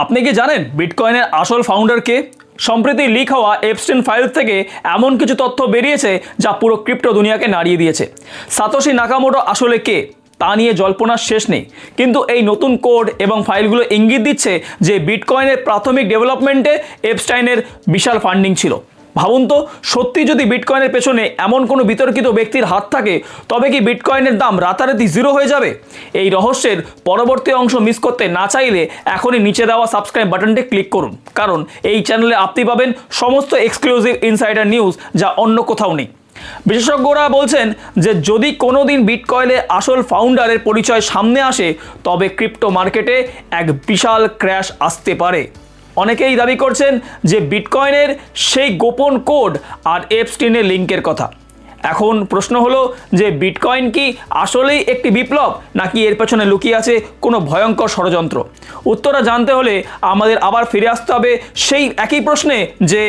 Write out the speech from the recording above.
আপনি কি জানেন বিটকয়েনের আসল ফাউন্ডার কে? সম্প্রতি লিক হওয়া এপস্টেইন ফাইল থেকে এমন কিছু তথ্য বেরিয়েছে যা পুরো ক্রিপ্টো দুনিয়াকে নাড়িয়ে দিয়েছে। সাতোশি নাকামোটো আসলে কে তা নিয়ে জল্পনার শেষ নেই, কিন্তু এই নতুন কোড এবং ফাইলগুলো ইঙ্গিত দিচ্ছে যে বিটকয়েনের প্রাথমিক ডেভেলপমেন্টে এপস্টাইনের বিশাল ফান্ডিং ছিল। ভাবুন তো, সত্যি যদি বিটকয়েনের পেছনে এমন কোনো বিতর্কিত ব্যক্তির হাত থাকে, তবে কি বিটকয়েনের দাম রাতারাতি জিরো হয়ে যাবে? এই রহস্যের পরবর্তী অংশ মিস করতে না চাইলে এখনই নিচে দেওয়া সাবস্ক্রাইব বাটনটি ক্লিক করুন, কারণ এই চ্যানেলে আপনি পাবেন সমস্ত এক্সক্লুসিভ ইনসাইডার নিউজ যা অন্য কোথাও নেই। বিশেষজ্ঞরা বলছেন যে যদি কোনো দিন বিটকয়েনের আসল ফাউন্ডারের পরিচয় সামনে আসে, তবে ক্রিপ্টো মার্কেটে এক বিশাল ক্র্যাশ আসতে পারে। অনেকেই দাবি করছেন যে বিটকয়েনের সেই গোপন কোড আর এপস্টেইনের লিঙ্কের কথা। এখন প্রশ্ন হলো যে বিটকয়েন কি আসলেই একটি বিপ্লব, নাকি এর পেছনে লুকিয়ে আছে কোনো ভয়ঙ্কর ষড়যন্ত্র? উত্তরটা জানতে হলে আমাদের আবার ফিরে আসতে হবে সেই একই প্রশ্নে, যে